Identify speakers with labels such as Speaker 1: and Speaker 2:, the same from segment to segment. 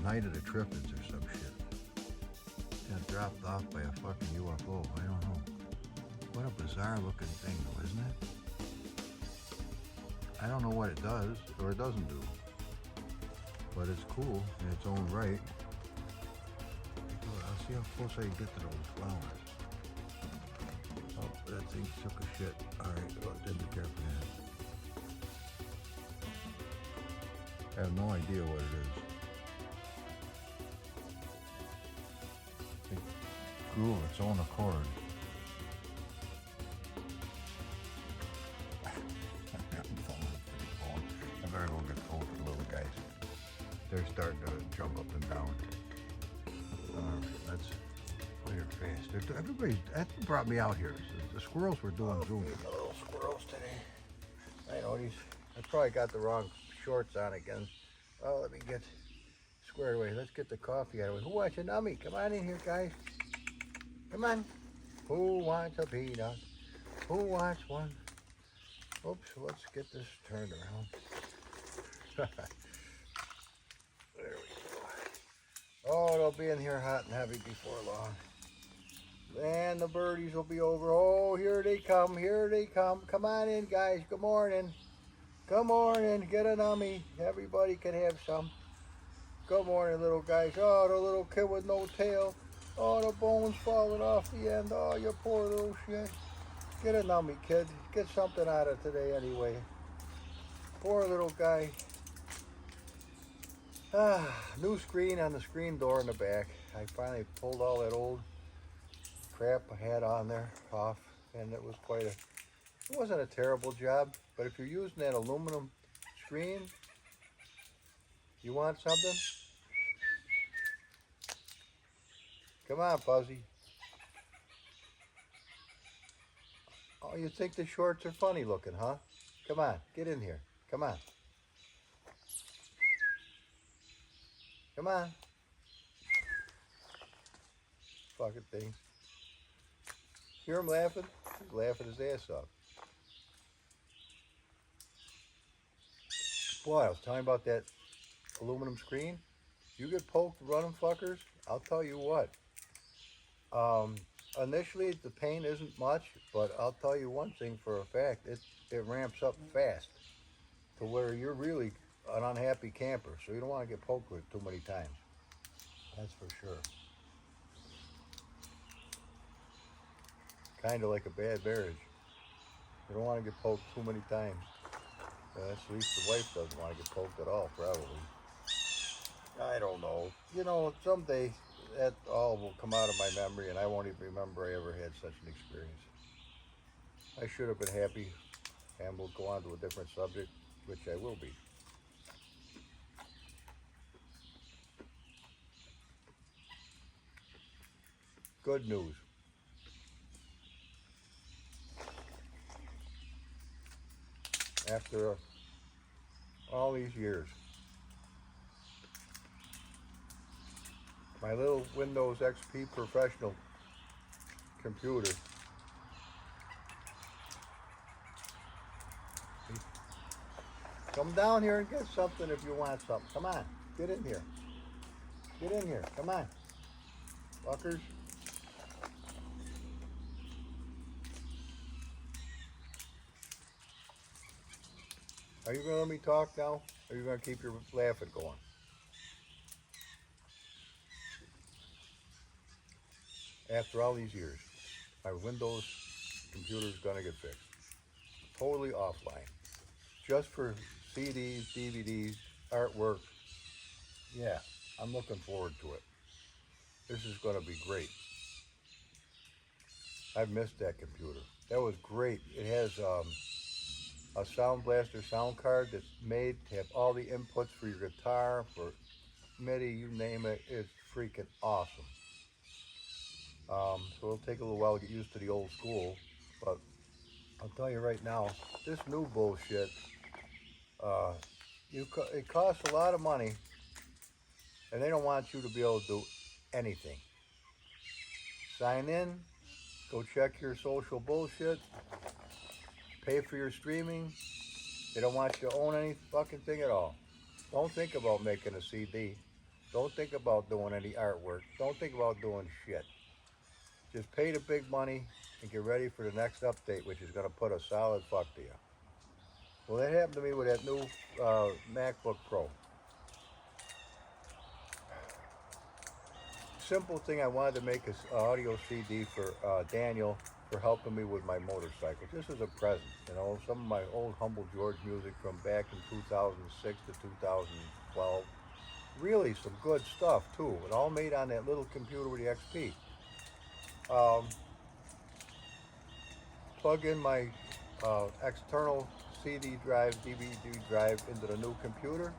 Speaker 1: Night of the Triffids or some shit. Got dropped off by a fucking UFO. I don't know. What a bizarre looking thing though, isn't it? I don't know what it does or it doesn't do. But it's cool in its own right. I'll see how close I can get to those flowers. Oh, that thing took a shit. Alright, well, didn't be careful now. I have no idea what it is. It grew of its own accord. I better go get cold for the little guys. They're starting to jump up and down. Let's put your face. Everybody, that's what brought me out here. The squirrels were doing zoom. The little squirrels today. I know these. I probably got the wrong shorts on again. Oh, let me get squared away. Let's get the coffee out of the way. Who wants a nummy? Come on in here, guys. Come on. Who wants a peanut? Who wants one? Oops, let's get this turned around. There we go. Oh, it'll be in here hot and heavy before long. And the birdies will be over. Oh, here they come. Here they come. Come on in, guys. Good morning. Good morning. Get a nummy. Everybody can have some. Good morning, little guys. Oh, the little kid with no tail. Oh, the bones falling off the end. Oh, you poor little shit. Get a nummy, kid. Get something out of today anyway. Poor little guy. New screen on the screen door in the back. I finally pulled all that old crap I had on there off, and it was it wasn't a terrible job, but if you're using that aluminum screen, you want something? Come on, Fuzzy. Oh, you think the shorts are funny looking, huh? Come on, get in here. Come on. Come on. Fucking things. Hear him laughing? He's laughing his ass off. Boy, I was talking about that aluminum screen. You get poked running fuckers, I'll tell you what. Initially, the pain isn't much, but I'll tell you one thing for a fact. It ramps up fast to where you're really an unhappy camper, so you don't want to get poked with too many times. That's for sure. Kind of like a bad marriage. You don't want to get poked too many times. At least the wife doesn't want to get poked at all, probably. I don't know. You know, someday that all will come out of my memory and I won't even remember I ever had such an experience. I should have been happy, and we'll go on to a different subject, which I will be. Good news. After all these years, my little Windows XP Professional computer come down here and get something if you want something. Come on, get in here. Get in here, come on. Fuckers. Are you gonna let me talk now? Or are you gonna keep your laughing going? After all these years, my Windows computer is gonna get fixed. Totally offline. Just for CDs, DVDs, artwork. Yeah, I'm looking forward to it. This is gonna be great. I've missed that computer. That was great. It has a Sound Blaster sound card that's made to have all the inputs for your guitar, for MIDI, you name it. It's freaking awesome. So it'll take a little while to get used to the old school, but I'll tell you right now, this new bullshit, it costs a lot of money, and they don't want you to be able to do anything. Sign in, go check your social bullshit, pay for your streaming. They don't want you to own any fucking thing at all. Don't think about making a CD. Don't think about doing any artwork. Don't think about doing shit. Just pay the big money and get ready for the next update, which is going to put a solid fuck to you. Well, that happened to me with that new MacBook Pro. Simple thing, I wanted to make an audio CD for Daniel for helping me with my motorcycle. This is a present, you know, some of my old Humble George music from back in 2006 to 2012. Really some good stuff too. It all made on that little computer with the XP. Plug in my external CD drive, DVD drive into the new computer.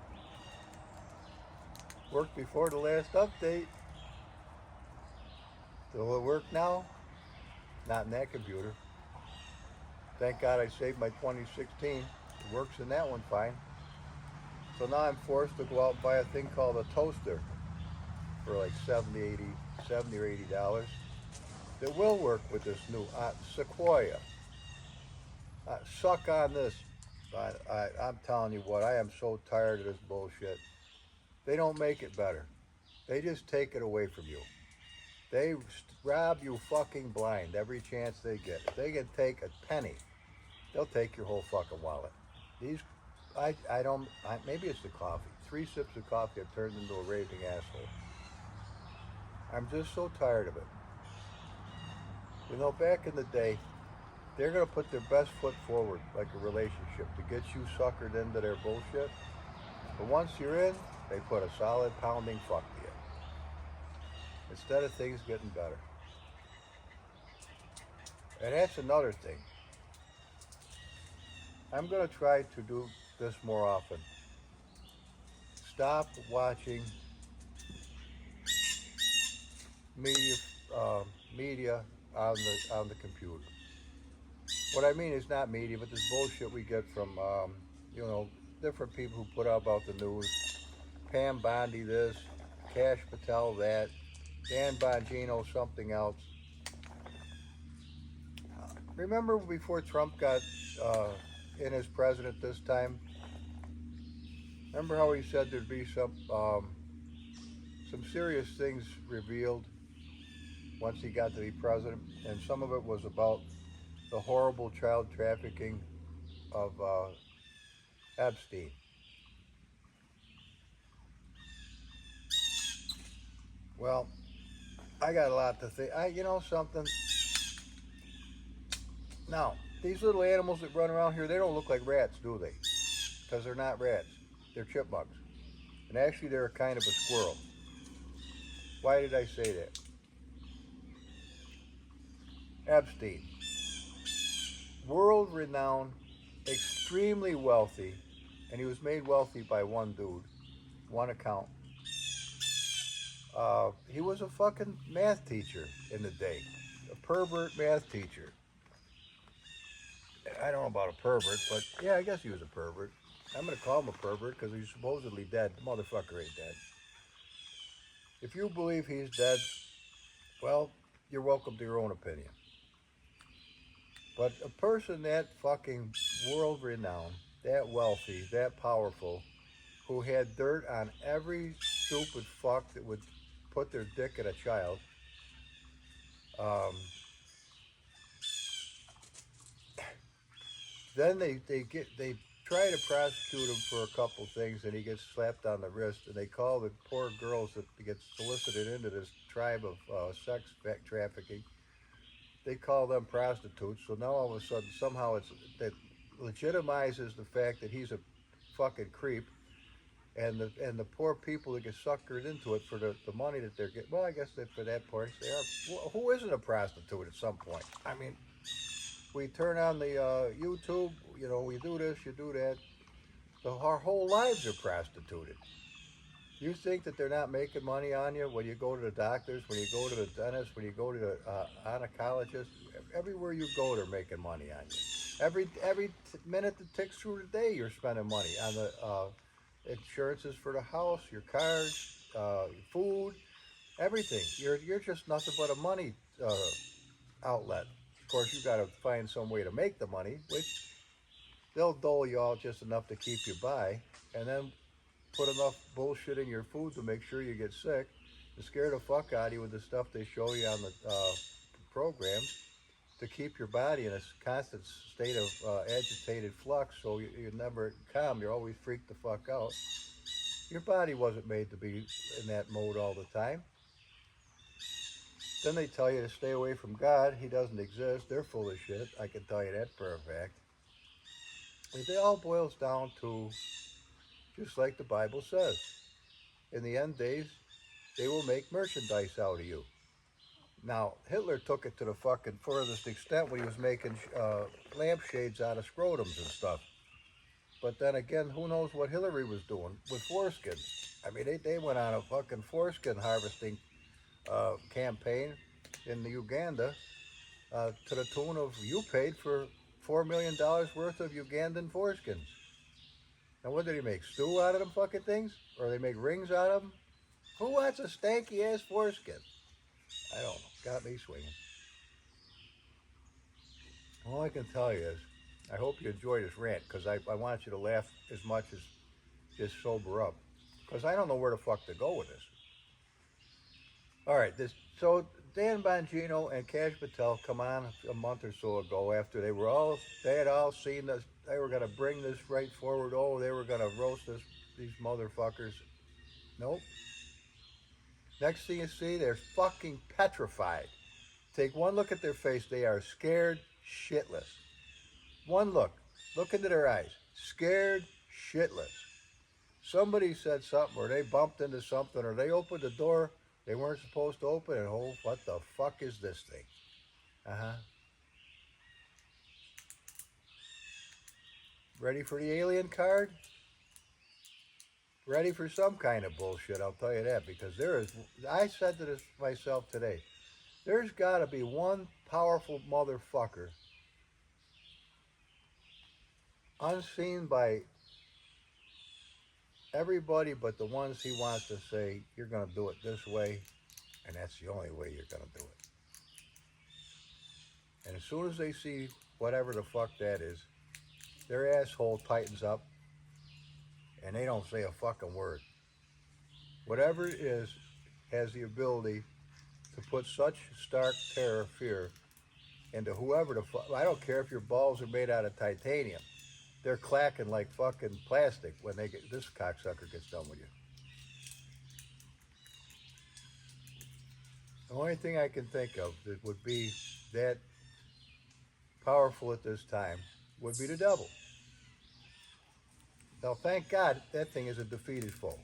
Speaker 1: Worked before the last update. Will it work now? Not in that computer. Thank God I saved my 2016. It works in that one fine. So now I'm forced to go out and buy a thing called a toaster for like $70 or $80 that will work with this new Sequoia. Suck on this. I'm telling you what, I am so tired of this bullshit. They don't make it better. They just take it away from you. They rob you fucking blind every chance they get. If they can take a penny, they'll take your whole fucking wallet. These, maybe it's the coffee. 3 sips of coffee have turned into a raving asshole. I'm just so tired of it. You know, back in the day, they're going to put their best foot forward, like a relationship, to get you suckered into their bullshit. But once you're in, they put a solid pounding fuck to you. Instead of things getting better. And that's another thing. I'm going to try to do this more often. Stop watching media on the computer. What I mean is not media, but this bullshit we get from you know, different people who put out about the news. Pam Bondi this, Cash Patel that, Dan Bongino something else. Remember before Trump got in as president this time? Remember how he said there'd be some serious things revealed once he got to be president, and some of it was about the horrible child trafficking of Epstein. Well, I got a lot to think. You know something? Now, these little animals that run around here, they don't look like rats, do they? Because they're not rats. They're chipmunks. And actually, they're a kind of a squirrel. Why did I say that? Epstein. World-renowned, extremely wealthy, and he was made wealthy by one dude, one account. He was a fucking math teacher in the day. A pervert math teacher. I don't know about a pervert, but yeah, I guess he was a pervert. I'm going to call him a pervert because he's supposedly dead. The motherfucker ain't dead. If you believe he's dead, well, you're welcome to your own opinion. But a person that fucking world-renowned, that wealthy, that powerful, who had dirt on every stupid fuck that would put their dick in a child, then they try to prosecute him for a couple things, and he gets slapped on the wrist, and they call the poor girls that get solicited into this tribe of sex trafficking, they call them prostitutes. So now all of a sudden, somehow that legitimizes the fact that he's a fucking creep, and the poor people that get suckered into it for the money that they're getting. Well, I guess that for that point they are. Well, who isn't a prostitute at some point? I mean, we turn on the YouTube, you know, we do this, you do that. So our whole lives are prostituted. You think that they're not making money on you when you go to the doctors, when you go to the dentist, when you go to the gynecologist? Everywhere you go, they're making money on you. Every minute that ticks through the day, you're spending money on the insurances for the house, your cars, your food, everything. You're just nothing but a money outlet. Of course, you got to find some way to make the money, which they'll dole you out just enough to keep you by, and then put enough bullshit in your food to make sure you get sick, to scare the fuck out of you with the stuff they show you on the program, to keep your body in a constant state of agitated flux, so you're never calm. You're always freaked the fuck out. Your body wasn't made to be in that mode all the time. Then they tell you to stay away from God. He doesn't exist. They're full of shit. I can tell you that for a fact. It all boils down to, just like the Bible says, in the end days, they will make merchandise out of you. Now, Hitler took it to the fucking furthest extent when he was making lampshades out of scrotums and stuff. But then again, who knows what Hillary was doing with foreskins? I mean, they went on a fucking foreskin harvesting campaign in Uganda to the tune of, you paid for $4 million worth of Ugandan foreskins. And what did he make? Stew out of them fucking things? Or they make rings out of them? Who wants a stanky ass foreskin? I don't know. Got me swinging. All I can tell you is, I hope you enjoy this rant, because I want you to laugh as much as just sober up. Because I don't know where the fuck to go with this. All right, so Dan Bongino and Cash Patel come on a month or so ago after they had all seen this. They were going to bring this right forward. Oh, they were going to roast these motherfuckers. Nope. Next thing you see, they're fucking petrified. Take one look at their face. They are scared shitless. One look. Look into their eyes. Scared shitless. Somebody said something, or they bumped into something, or they opened the door they weren't supposed to open, and oh, what the fuck is this thing? Ready for the alien card? Ready for some kind of bullshit, I'll tell you that, because I said to this myself today, there's got to be one powerful motherfucker unseen by everybody but the ones he wants to say, you're going to do it this way, and that's the only way you're going to do it. And as soon as they see whatever the fuck that is, their asshole tightens up, and they don't say a fucking word. Whatever it is has the ability to put such stark terror, fear into whoever the fuck. I don't care if your balls are made out of titanium. They're clacking like fucking plastic when this cocksucker gets done with you. The only thing I can think of that would be that powerful at this time would be the devil. Now, thank God that thing is a defeated foe.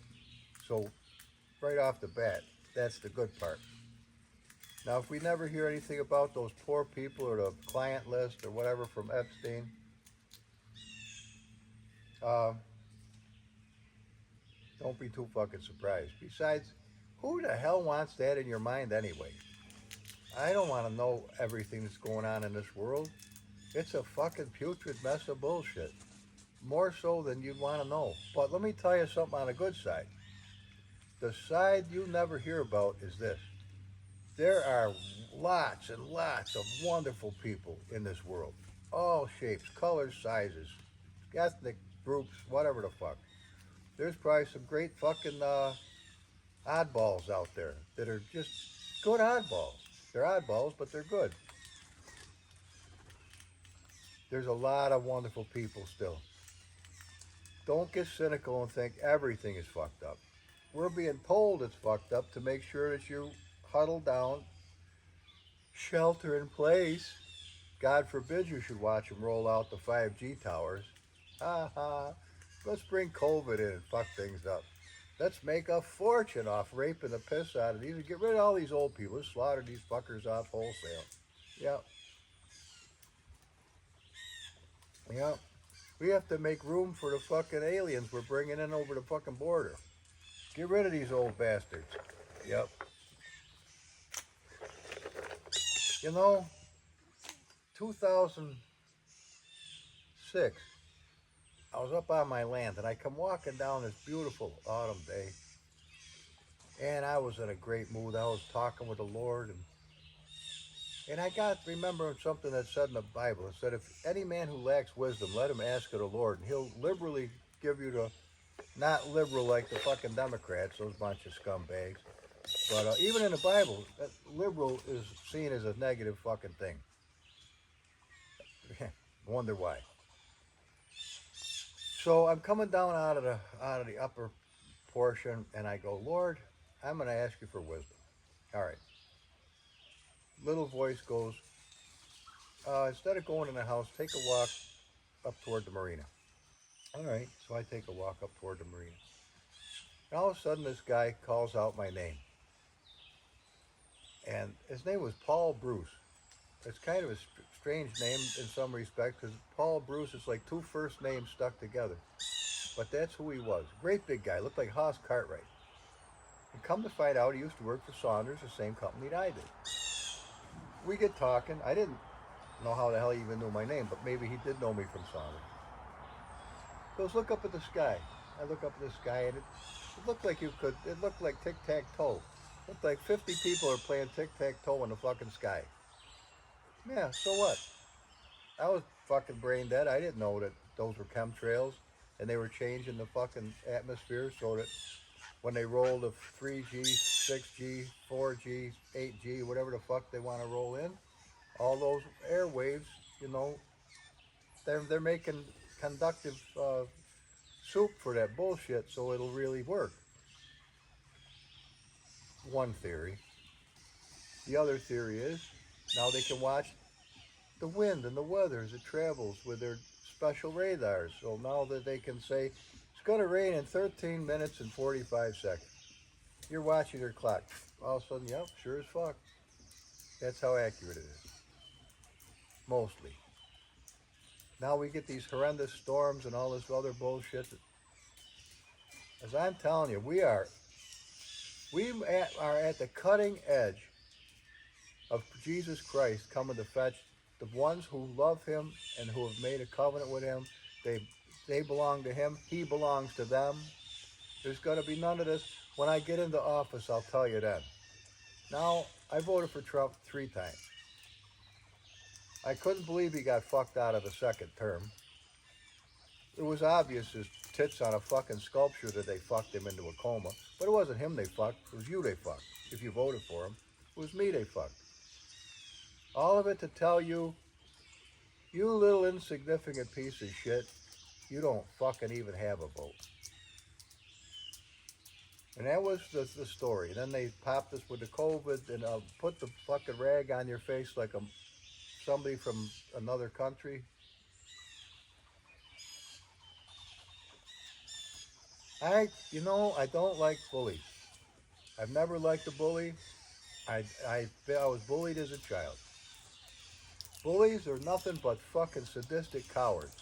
Speaker 1: So, right off the bat, that's the good part. Now, if we never hear anything about those poor people or the client list or whatever from Epstein, don't be too fucking surprised. Besides, who the hell wants that in your mind anyway? I don't want to know everything that's going on in this world. It's a fucking putrid mess of bullshit. More so than you'd want to know. But let me tell you something on the good side. The side you never hear about is this. There are lots and lots of wonderful people in this world. All shapes, colors, sizes, ethnic groups, whatever the fuck. There's probably some great fucking oddballs out there that are just good oddballs. They're oddballs, but they're good. There's a lot of wonderful people still. Don't get cynical and think everything is fucked up. We're being told it's fucked up to make sure that you huddle down, shelter in place. God forbid you should watch them roll out the 5G towers. Let's bring COVID in and fuck things up. Let's make a fortune off raping the piss out of these and get rid of all these old people. Let's slaughter these fuckers off wholesale. Yep. We have to make room for the fucking aliens we're bringing in over the fucking border. Get rid of these old bastards. Yep. 2006, I was up on my land, and I come walking down this beautiful autumn day, and I was in a great mood. I was talking with the Lord, and I got remembering something that said in the Bible. It said, if any man who lacks wisdom, let him ask of the Lord, and he'll liberally give you Not liberal like the fucking Democrats, those bunch of scumbags. But even in the Bible, liberal is seen as a negative fucking thing. Wonder why. So I'm coming down out of the upper portion, and I go, Lord, I'm going to ask you for wisdom. All right. Little voice goes, instead of going in the house, take a walk up toward the marina. All right. So I take a walk up toward the marina. And all of a sudden, this guy calls out my name. And his name was Paul Bruce. It's kind of a strange name in some respects because Paul Bruce is like two first names stuck together. But that's who he was. Great big guy. Looked like Hoss Cartwright. And come to find out, he used to work for Saunders, the same company that I did. We get talking. I didn't know how the hell he even knew my name, but maybe he did know me from Saunders. He goes, look up at the sky. I look up at the sky, and it looked like it looked like tic-tac-toe. It looked like 50 people are playing tic-tac-toe in the fucking sky. Yeah, so what? I was fucking brain dead. I didn't know that those were chemtrails, and they were changing the fucking atmosphere so that when they roll the 3G, 6G, 4G, 8G, whatever the fuck they want to roll in, all those airwaves, you know, they're making conductive soup for that bullshit so it'll really work. One theory. The other theory is now they can watch the wind and the weather as it travels with their special radars. So now that they can say it's going to rain in 13 minutes and 45 seconds. You're watching your clock. All of a sudden, yep, sure as fuck. That's how accurate it is. Mostly. Now we get these horrendous storms and all this other bullshit. As I'm telling you, we are at the cutting edge of Jesus Christ coming to fetch the ones who love him and who have made a covenant with him. They belong to him. He belongs to them. There's going to be none of this. When I get into office, I'll tell you then. Now, I voted for Trump 3 times. I couldn't believe he got fucked out of the second term. It was obvious his tits on a fucking sculpture that they fucked him into a coma. But it wasn't him they fucked. It was you they fucked. If you voted for him, it was me they fucked. All of it to tell you, you little insignificant piece of shit, you don't fucking even have a vote. And that was the story. And then they popped us with the COVID and put the fucking rag on your face like somebody from another country. I don't like bullies. I've never liked a bully. I was bullied as a child. Bullies are nothing but fucking sadistic cowards.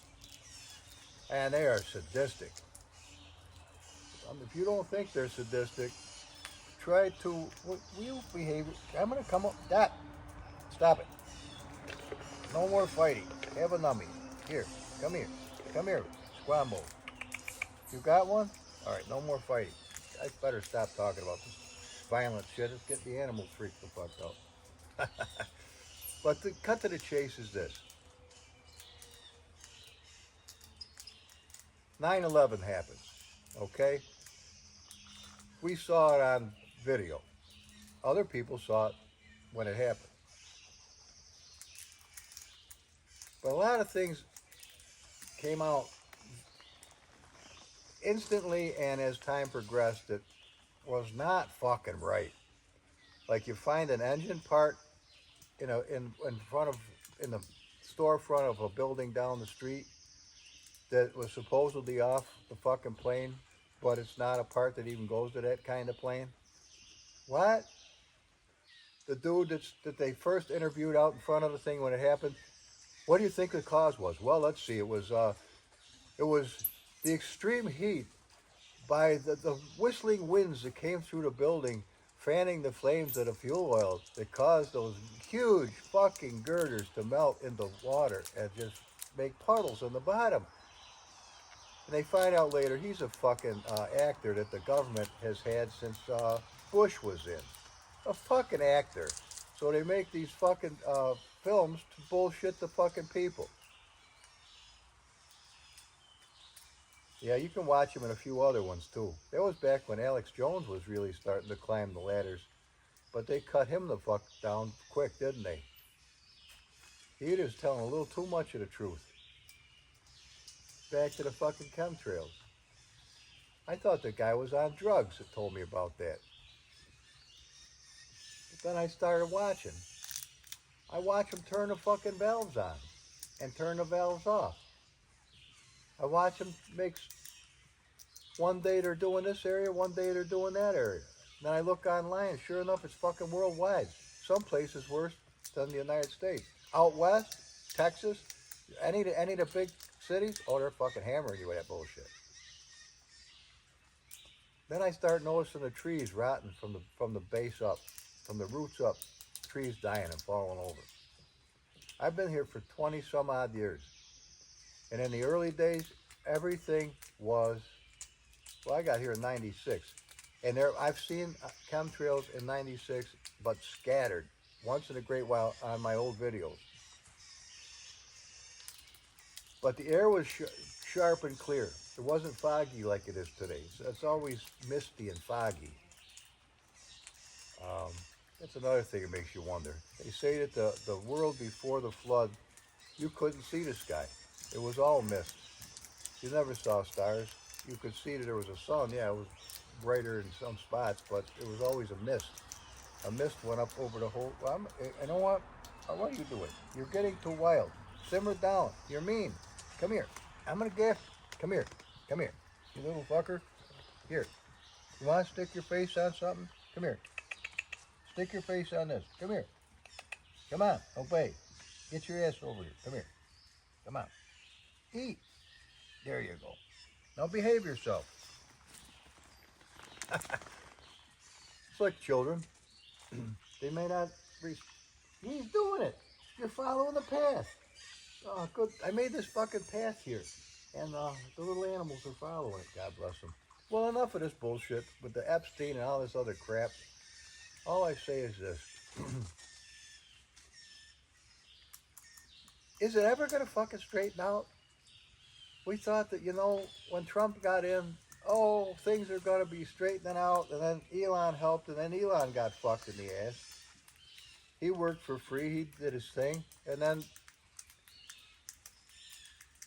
Speaker 1: And they are sadistic. If you don't think they're sadistic, try to, will you behave? I'm going to come up, that, stop it. No more fighting. Have a nummy. Here, come here, Squambo. You got one? All right, no more fighting. I better stop talking about this violent shit. Let's get the animals freaked the fuck out. But the cut to the chase is this. 9/11 happened, okay? We saw it on video. Other people saw it when it happened. But a lot of things came out instantly, and as time progressed, it was not fucking right. Like you find an engine part in the storefront of a building down the street that was supposedly off the fucking plane, but it's not a part that even goes to that kind of plane. What? The dude that they first interviewed out in front of the thing when it happened, what do you think the cause was? Well, let's see. It was the extreme heat by the whistling winds that came through the building, fanning the flames of the fuel oil that caused those huge fucking girders to melt into water and just make puddles on the bottom. And they find out later he's a fucking actor that the government has had since Bush was in. A fucking actor. So they make these fucking films to bullshit the fucking people. Yeah, you can watch him in a few other ones too. That was back when Alex Jones was really starting to climb the ladders. But they cut him the fuck down quick, didn't they? He was telling a little too much of the truth. Back to the fucking chemtrails. I thought the guy was on drugs that told me about that. But then I started watching. I watch him turn the fucking valves on and turn the valves off. I watch him make, one day they're doing this area, one day they're doing that area. Then I look online, sure enough, it's fucking worldwide. Some places worse than the United States. Out west, Texas, any of the big cities, oh, they're fucking hammering you with that bullshit. Then I start noticing the trees rotting from the base up, from the roots up, trees dying and falling over. I've been here for 20 some odd years. And in the early days, everything was, well, I got here in 96. And I've seen chemtrails in 96, but scattered once in a great while on my old videos. But the air was sharp and clear. It wasn't foggy like it is today. It's always misty and foggy. That's another thing that makes you wonder. They say that the world before the flood, you couldn't see the sky. It was all mist. You never saw stars. You could see that there was a sun. Yeah, it was brighter in some spots, but it was always a mist. A mist went up over the whole. Well, you know what? What are you doing? You're getting too wild. Simmer down. You're mean. Come here. I'm gonna get. Come here. Come here. You little fucker. Here. You want to stick your face on something? Come here. Stick your face on this. Come here. Come on. Obey. Get your ass over here. Come here. Come on. Eat. There you go. Now behave yourself. It's like children. They may not. He's doing it. You're following the path. Oh, good. I made this fucking path here. And the little animals are following it. God bless them. Well, enough of this bullshit with the Epstein and all this other crap. All I say is this. Is it ever going to fucking straighten out? We thought that, when Trump got in, oh, things are going to be straightening out. And then Elon helped, and then Elon got fucked in the ass. He worked for free. He did his thing. And then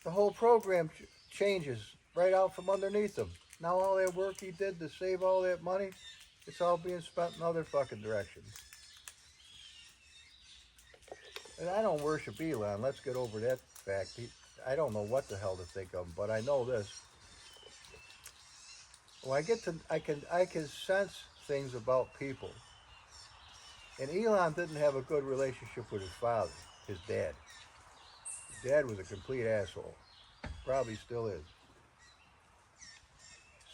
Speaker 1: the whole program changes right out from underneath him. Now all that work he did to save all that money, it's all being spent in other fucking directions. And I don't worship Elon. Let's get over that fact. I don't know what the hell to think of him, but I know this. When I can sense things about people. And Elon didn't have a good relationship with his father, his dad. His dad was a complete asshole. Probably still is.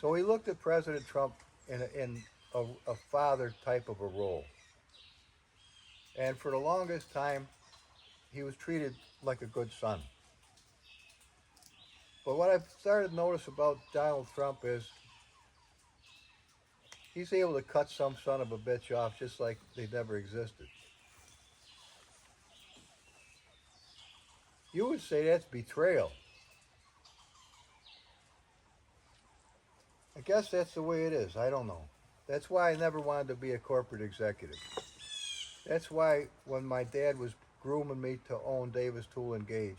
Speaker 1: So he looked at President Trump in a father type of a role. And for the longest time, he was treated like a good son. But what I've started to notice about Donald Trump is he's able to cut some son of a bitch off just like they never existed. You would say that's betrayal. I guess that's the way it is. I don't know. That's why I never wanted to be a corporate executive. That's why when my dad was grooming me to own Davis Tool and Gauge,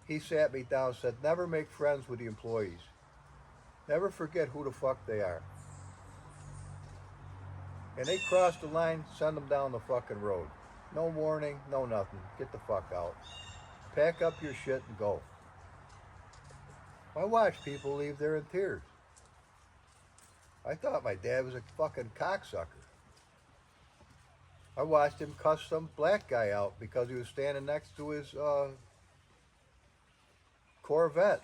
Speaker 1: he sat me down and said, never make friends with the employees. Never forget who the fuck they are. And they cross the line, send them down the fucking road. No warning, no nothing. Get the fuck out. Pack up your shit and go. I watched people leave there in tears. I thought my dad was a fucking cocksucker. I watched him cuss some black guy out because he was standing next to his Corvette.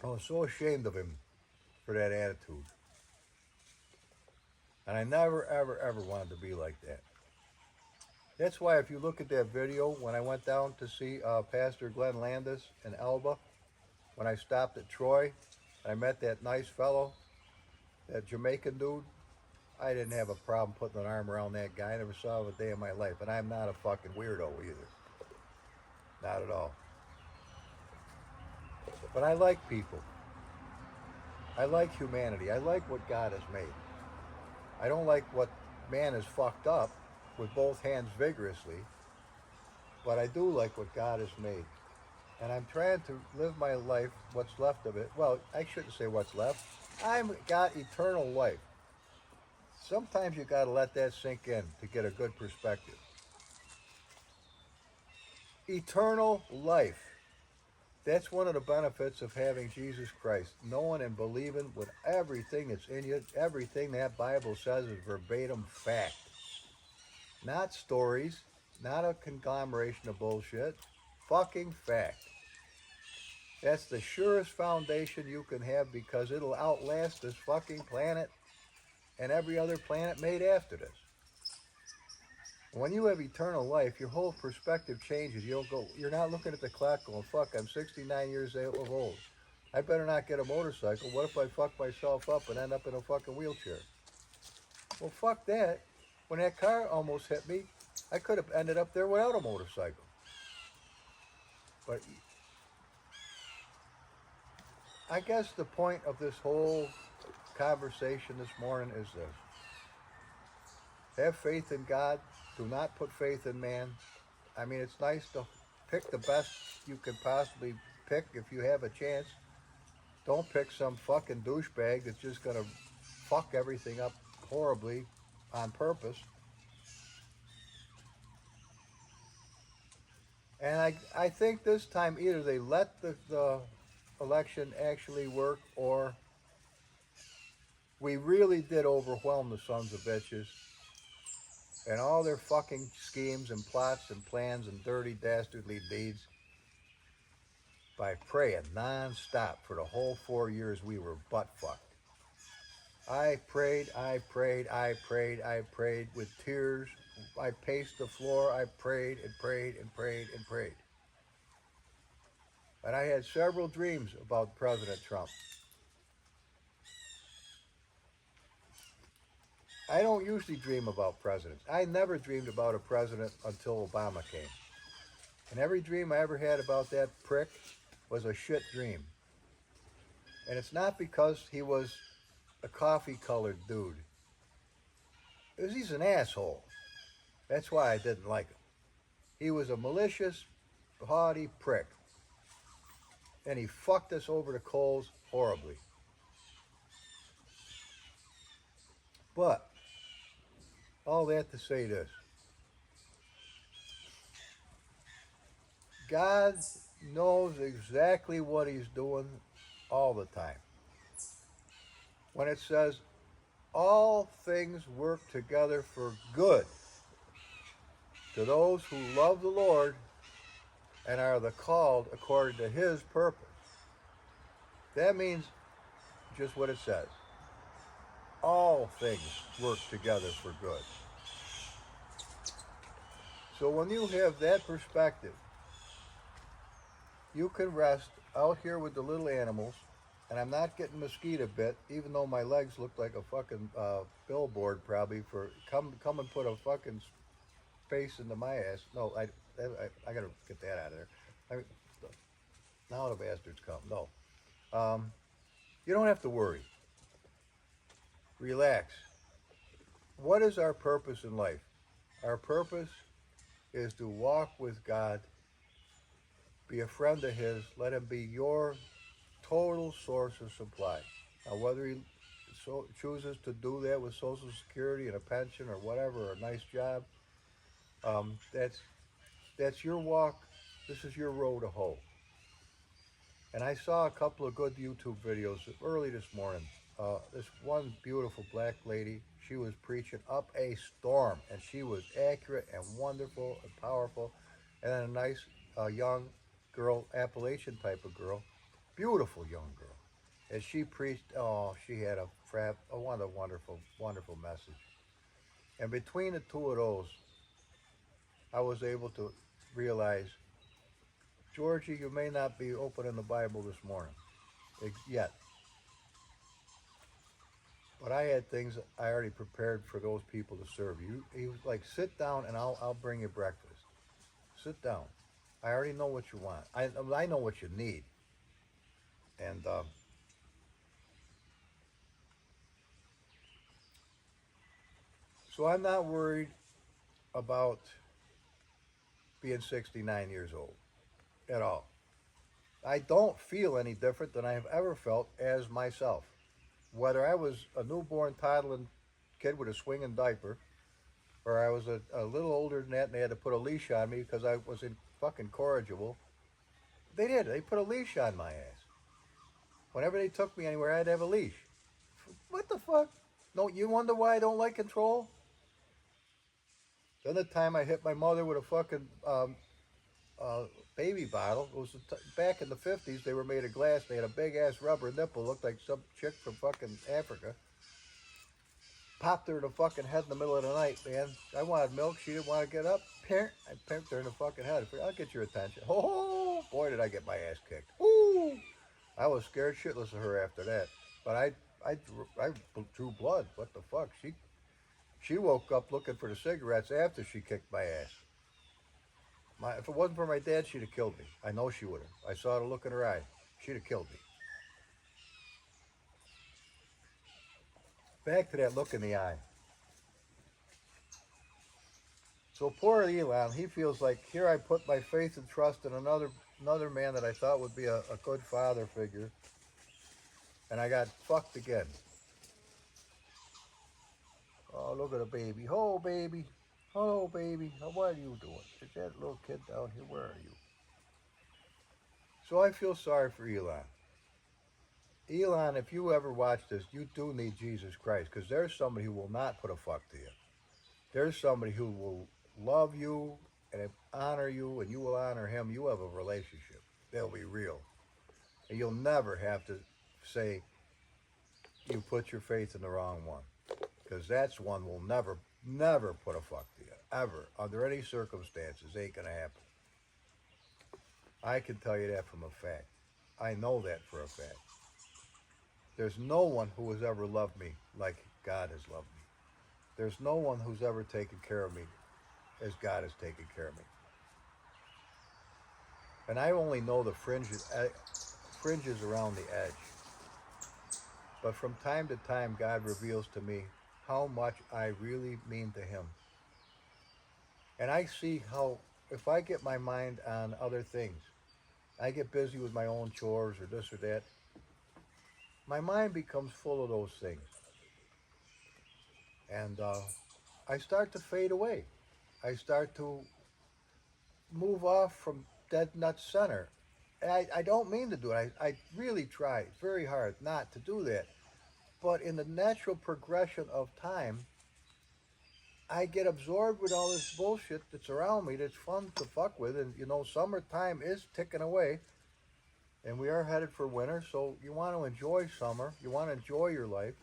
Speaker 1: I was so ashamed of him for that attitude. And I never, ever, ever wanted to be like that. That's why if you look at that video, when I went down to see Pastor Glenn Landis in Elba, when I stopped at Troy, I met that nice fellow, that Jamaican dude, I didn't have a problem putting an arm around that guy. I never saw him a day in my life. And I'm not a fucking weirdo either. Not at all. But I like people. I like humanity. I like what God has made. I don't like what man has fucked up with both hands vigorously, but I do like what God has made. And I'm trying to live my life, what's left of it. Well, I shouldn't say what's left. I've got eternal life. Sometimes you got to let that sink in to get a good perspective. Eternal life. That's one of the benefits of having Jesus Christ. Knowing and believing with everything that's in you, everything that Bible says is verbatim fact. Not stories, not a conglomeration of bullshit. Fucking fact. That's the surest foundation you can have because it'll outlast this fucking planet and every other planet made after this. When you have eternal life, your whole perspective changes. You're not looking at the clock going, fuck, I'm 69 years old. I better not get a motorcycle. What if I fuck myself up and end up in a fucking wheelchair? Well, fuck that. When that car almost hit me, I could have ended up there without a motorcycle. But I guess the point of this whole conversation this morning is this. Have faith in God. Do not put faith in man. I mean, it's nice to pick the best you can possibly pick if you have a chance. Don't pick some fucking douchebag that's just going to fuck everything up horribly on purpose. And I think this time either they let the election actually work or we really did overwhelm the sons of bitches and all their fucking schemes and plots and plans and dirty dastardly deeds by praying non-stop for the whole 4 years we were butt-fucked. I prayed with tears. I paced the floor. I prayed and prayed and prayed and prayed. And I had several dreams about President Trump. I don't usually dream about presidents. I never dreamed about a president until Obama came. And every dream I ever had about that prick was a shit dream. And it's not because he was a coffee-colored dude. He's an asshole. That's why I didn't like him. He was a malicious, haughty prick. And he fucked us over the coals horribly. But, all that to say this. God knows exactly what he's doing all the time. When it says, all things work together for good to those who love the Lord and are the called according to his purpose. That means just what it says. All things work together for good. So when you have that perspective, you can rest out here with the little animals, and I'm not getting mosquito bit, even though my legs look like a fucking billboard probably for come and put a fucking face into my ass. No, I gotta get that out of there. Now the bastards come. No, you don't have to worry. Relax. What is our purpose in life? Our purpose is to walk with God, be a friend of his, let him be your total source of supply. Now, whether he chooses to do that with Social Security and a pension or whatever, or a nice job, that's your walk. This is your road to hoe. And I saw a couple of good YouTube videos early this morning. This one beautiful black lady, she was preaching up a storm, and she was accurate and wonderful and powerful. And then a nice young girl, Appalachian type of girl, beautiful young girl. And she preached, she had a wonderful, wonderful message. And between the two of those, I was able to realize, Georgie, you may not be opening the Bible this morning, yet. But I had things I already prepared for those people to serve you. He was like, sit down and I'll bring you breakfast. Sit down. I already know what you want. I know what you need. And so I'm not worried about being 69 years old at all. I don't feel any different than I have ever felt as myself. Whether I was a newborn toddling kid with a swinging diaper, or I was a little older than that and they had to put a leash on me because I was in fucking corrigible. They did. They put a leash on my ass. Whenever they took me anywhere, I had to have a leash. What the fuck? No, you wonder why I don't like control? The other time I hit my mother with a fucking uh, baby bottle. It was back in the 50s. They were made of glass. They had a big ass rubber nipple. Looked like some chick from fucking Africa. Popped her in the fucking head in the middle of the night, man. I wanted milk. She didn't want to get up. I pimped her in the fucking head. I figured, I'll get your attention. Oh, boy, did I get my ass kicked. Ooh. I was scared shitless of her after that. But I drew blood. What the fuck? She woke up looking for the cigarettes after she kicked my ass. If it wasn't for my dad, she'd have killed me. I know she would have. I saw the look in her eye. She'd have killed me. Back to that look in the eye. So poor Elon, he feels like, here I put my faith and trust in another man that I thought would be a good father figure, and I got fucked again. Oh, look at the baby. Oh, baby. Oh, baby. What are you doing? Is that little kid down here? Where are you? So I feel sorry for Elon. Elon, if you ever watch this, you do need Jesus Christ, because there's somebody who will not put a fuck to you. There's somebody who will love you and honor you, and you will honor him. You have a relationship. They'll be real. And you'll never have to say you put your faith in the wrong one, because that's one will never put a fuck to you, ever, under any circumstances. Ain't gonna happen. I can tell you that from a fact. I know that for a fact. There's no one who has ever loved me like God has loved me. There's no one who's ever taken care of me as God has taken care of me. And I only know the fringes around the edge. But from time to time, God reveals to me how much I really mean to him. And I see how, if I get my mind on other things, I get busy with my own chores or this or that, my mind becomes full of those things. And I start to fade away. I start to move off from dead nut center. And I don't mean to do it. I really try very hard not to do that. But in the natural progression of time, I get absorbed with all this bullshit that's around me that's fun to fuck with. And, summertime is ticking away. And we are headed for winter. So you want to enjoy summer. You want to enjoy your life.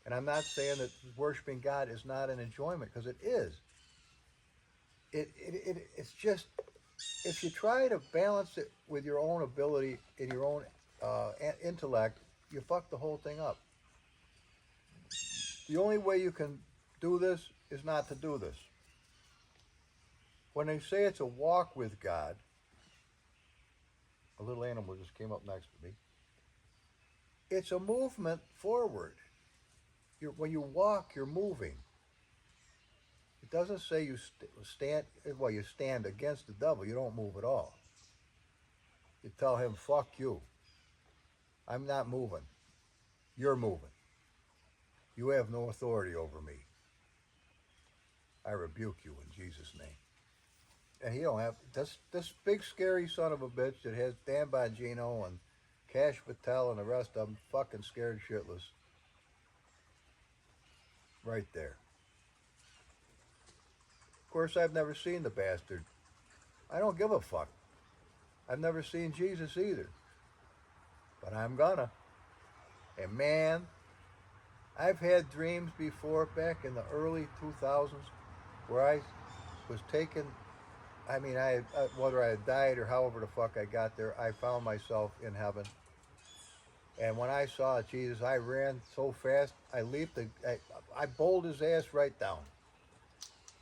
Speaker 1: And I'm not saying that worshiping God is not an enjoyment, because it is. It's just, if you try to balance it with your own ability and your own intellect, you fuck the whole thing up. The only way you can do this is not to do this. When they say it's a walk with God, a little animal just came up next to me. It's a movement forward. When you walk, you're moving. It doesn't say you stand. Well, you stand against the devil. You don't move at all. You tell him, "Fuck you. I'm not moving. You're moving. You have no authority over me. I rebuke you in Jesus' name." And he don't have this big scary son of a bitch that has Dan Bongino and Cash Patel and the rest of them fucking scared shitless. Right there. Of course, I've never seen the bastard. I don't give a fuck. I've never seen Jesus either. But I'm gonna. And man, I've had dreams before back in the early 2000s where I was taken. I mean, whether I had died or however the fuck I got there, I found myself in heaven. And when I saw Jesus, I ran so fast, I leaped. I bowled his ass right down.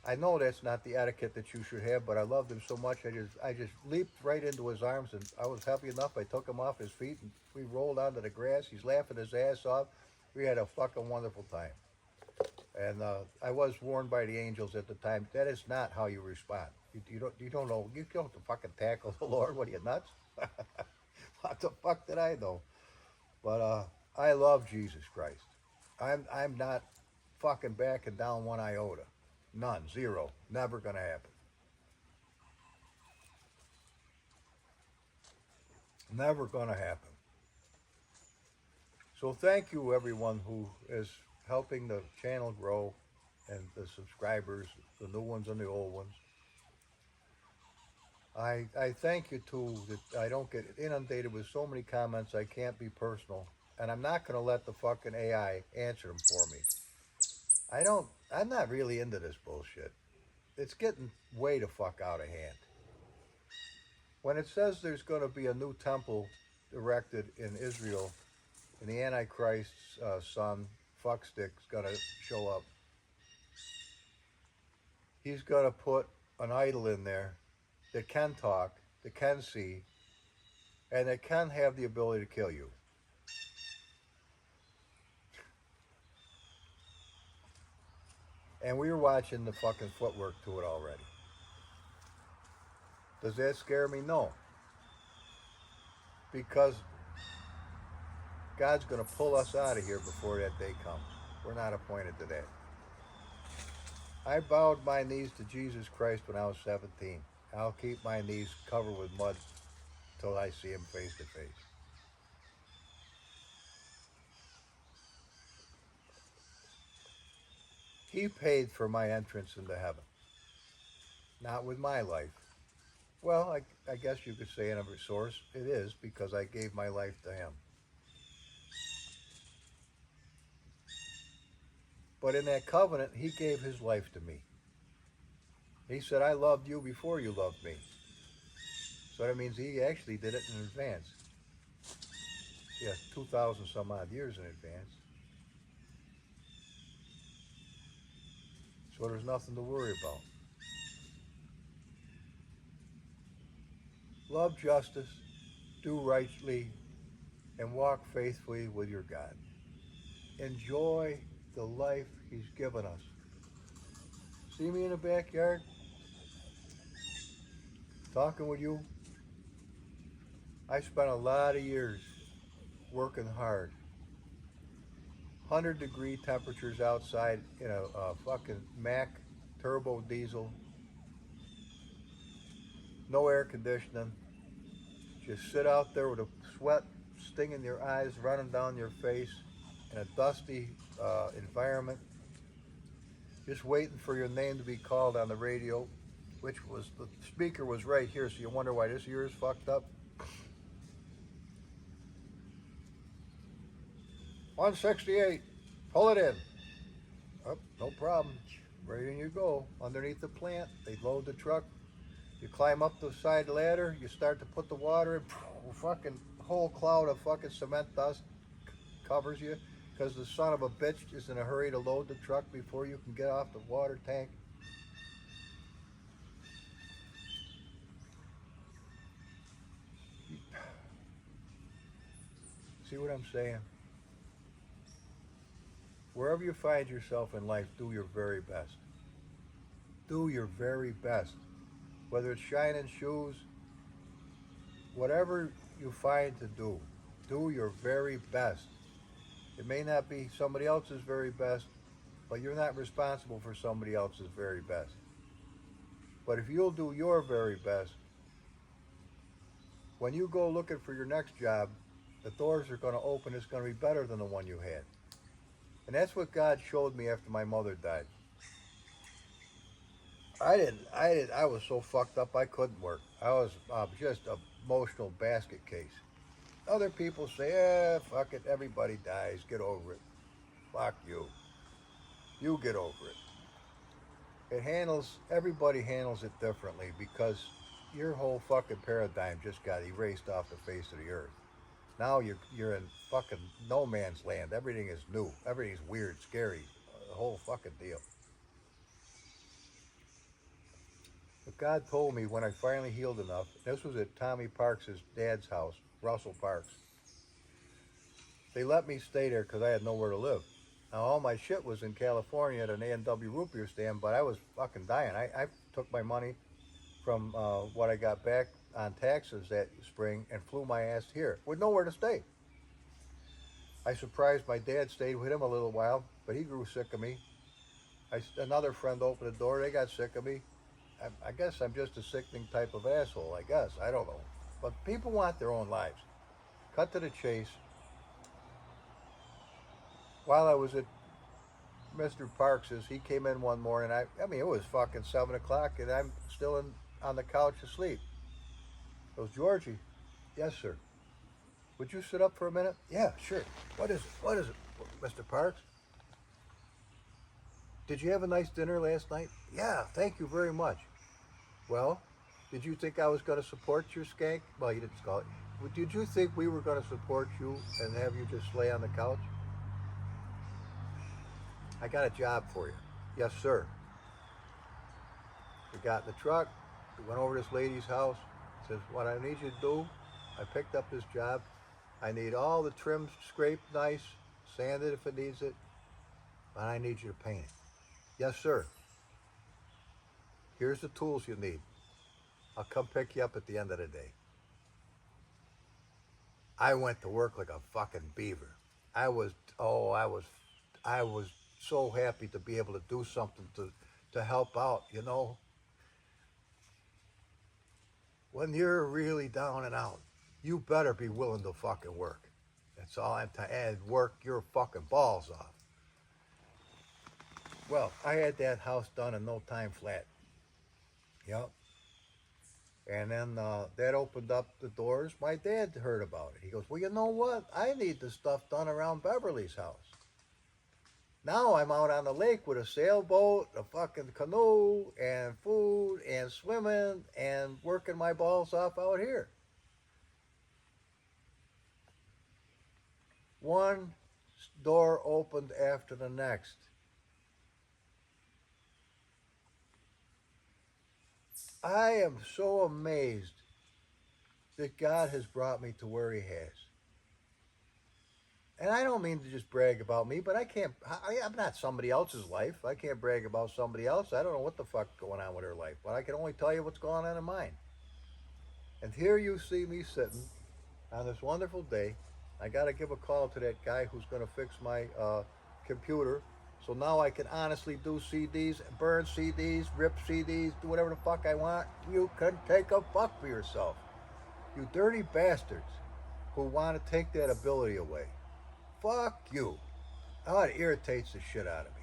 Speaker 1: I know that's not the etiquette that you should have, but I loved him so much. I just leaped right into his arms, and I was happy enough. I took him off his feet, and we rolled onto the grass. He's laughing his ass off. We had a fucking wonderful time. And I was warned by the angels at the time. That is not how you respond. You don't know. You don't fucking tackle the Lord. What are you, nuts? What the fuck did I know? But I love Jesus Christ. I'm not fucking backing down one iota. None. Zero. Never gonna happen. Never gonna happen. So thank you everyone who is helping the channel grow and the subscribers, the new ones and the old ones. I thank you too that I don't get inundated with so many comments. I can't be personal. And I'm not gonna let the fucking AI answer them for me. I'm not really into this bullshit. It's getting way the fuck out of hand. When it says there's going to be a new temple erected in Israel, and the Antichrist's son, fuckstick's going to show up, he's going to put an idol in there that can talk, that can see, and that can have the ability to kill you. And we were watching the fucking footwork to it already. Does that scare me? No. Because God's going to pull us out of here before that day comes. We're not appointed to that. I bowed my knees to Jesus Christ when I was 17. I'll keep my knees covered with mud till I see him face to face. He paid for my entrance into heaven. Not with my life. Well, I guess you could say in a source it is, because I gave my life to him. But in that covenant, he gave his life to me. He said, I loved you before you loved me. So that means he actually did it in advance. Yeah, 2,000 some odd years in advance. So there's nothing to worry about. Love justice, do rightly, and walk faithfully with your God. Enjoy the life he's given us. See me in the backyard? Talking with you? I spent a lot of years working hard. 100-degree temperatures outside in a fucking Mack turbo diesel. No air conditioning. Just sit out there with a sweat stinging your eyes, running down your face in a dusty environment. Just waiting for your name to be called on the radio, which was, the speaker was right here, so you wonder why this ear is fucked up. 168, pull it in. Oh, no problem. Right in you go. Underneath the plant, they load the truck. You climb up the side ladder, you start to put the water in, fucking whole cloud of fucking cement dust covers you, because the son of a bitch is in a hurry to load the truck before you can get off the water tank. See what I'm saying? Wherever you find yourself in life, do your very best. Do your very best. Whether it's shining shoes, whatever you find to do, do your very best. It may not be somebody else's very best, but you're not responsible for somebody else's very best. But if you'll do your very best, when you go looking for your next job, the doors are going to open. It's going to be better than the one you had. And that's what God showed me after my mother died. I was so fucked up I couldn't work. I was just an emotional basket case. Other people say, fuck it, everybody dies, get over it. Fuck you. You get over it. Everybody handles it differently, because your whole fucking paradigm just got erased off the face of the earth. Now you're in fucking no man's land. Everything is new. Everything's weird, scary. The whole fucking deal. But God told me when I finally healed enough, this was at Tommy Parks' dad's house, Russell Parks. They let me stay there because I had nowhere to live. Now, all my shit was in California at an A&W root beer stand, but I was fucking dying. I took my money from what I got back on taxes that spring and flew my ass here with nowhere to stay. I surprised my dad, stayed with him a little while, but he grew sick of me. Another friend opened the door, they got sick of me. I guess I'm just a sickening type of asshole, I guess. I don't know. But people want their own lives. Cut to the chase. While I was at Mr. Parks's, he came in one morning. I mean, it was fucking 7 o'clock, and I'm still on the couch asleep. It was Georgie. Yes, sir. Would you sit up for a minute? Yeah, sure. What is it? What is it, Mr. Parks? Did you have a nice dinner last night? Yeah, thank you very much. Well, did you think I was going to support your skank? Well, you didn't call it. Did you think we were going to support you and have you just lay on the couch? I got a job for you. Yes, sir. We got in the truck. We went over to this lady's house. Says, what I need you to do, I picked up this job. I need all the trim scraped nice, sanded if it needs it, but I need you to paint it. Yes, sir. Here's the tools you need. I'll come pick you up at the end of the day. I went to work like a fucking beaver. I was so happy to be able to do something to help out, you know. When you're really down and out, you better be willing to fucking work. That's all I'm telling you. And work your fucking balls off. Well, I had that house done in no time flat. Yep. And then that opened up the doors. My dad heard about it. He goes, well, you know what? I need the stuff done around Beverly's house. Now I'm out on the lake with a sailboat, a fucking canoe, and food, and swimming, and working my balls off out here. One door opened after the next. I am so amazed that God has brought me to where he has. And I don't mean to just brag about me, but I'm not somebody else's life. I can't brag about somebody else. I don't know what the fuck's going on with her life, but I can only tell you what's going on in mine. And here you see me sitting on this wonderful day. I got to give a call to that guy who's going to fix my computer. So now I can honestly do CDs, burn CDs, rip CDs, do whatever the fuck I want. You can take a fuck for yourself. You dirty bastards who want to take that ability away. Fuck you. Oh, it irritates the shit out of me.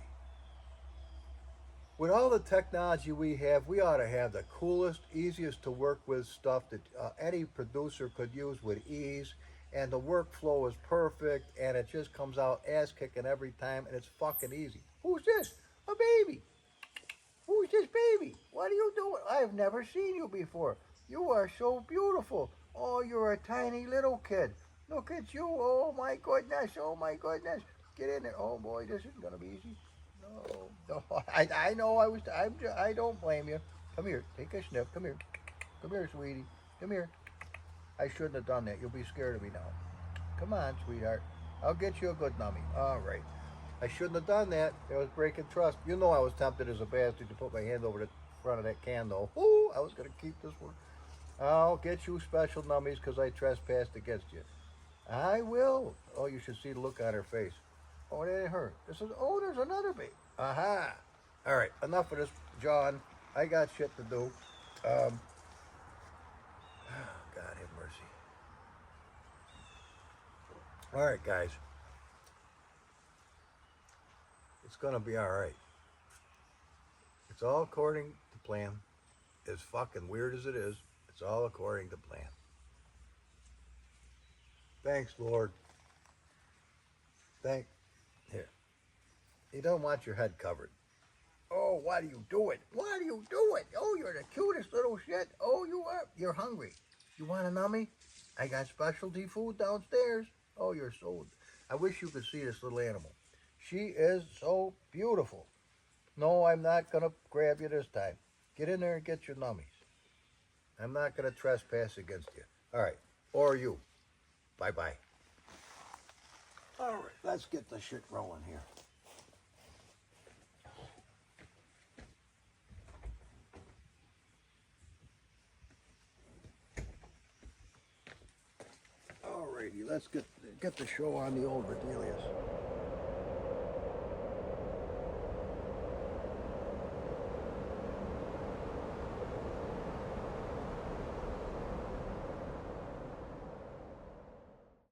Speaker 1: With all the technology we have, we ought to have the coolest, easiest to work with stuff that any producer could use with ease. And the workflow is perfect, and it just comes out ass-kicking every time, and it's fucking easy. Who's this? A baby. Who's this baby? What are you doing? I've never seen you before. You are so beautiful. Oh, you're a tiny little kid. Look at you. Oh, my goodness. Oh, my goodness. Get in there. Oh, boy, this isn't going to be easy. No. I know I don't blame you. Come here. Take a sniff. Come here. Come here, sweetie. Come here. I shouldn't have done that. You'll be scared of me now. Come on, sweetheart. I'll get you a good nummy. All right. I shouldn't have done that. It was breaking trust. You know I was tempted as a bastard to put my hand over the front of that can, though. Ooh, I was going to keep this one. I'll get you special nummies because I trespassed against you. I will. Oh, you should see the look on her face. Oh, that ain't her. There's another baby. Aha. All right, enough of this, John. I got shit to do. God have mercy. All right, guys. It's going to be all right. It's all according to plan. As fucking weird as it is, it's all according to plan. Thanks, Lord. Here. You don't want your head covered. Oh, why do you do it? Why do you do it? Oh, you're the cutest little shit. Oh, you are. You're hungry. You want a nummy? I got specialty food downstairs. Oh, you're so... I wish you could see this little animal. She is so beautiful. No, I'm not going to grab you this time. Get in there and get your nummies. I'm not going to trespass against you. All right. Or you. Bye-bye. All right, let's get the shit rolling here. All righty, let's get the show on the old Bedelius.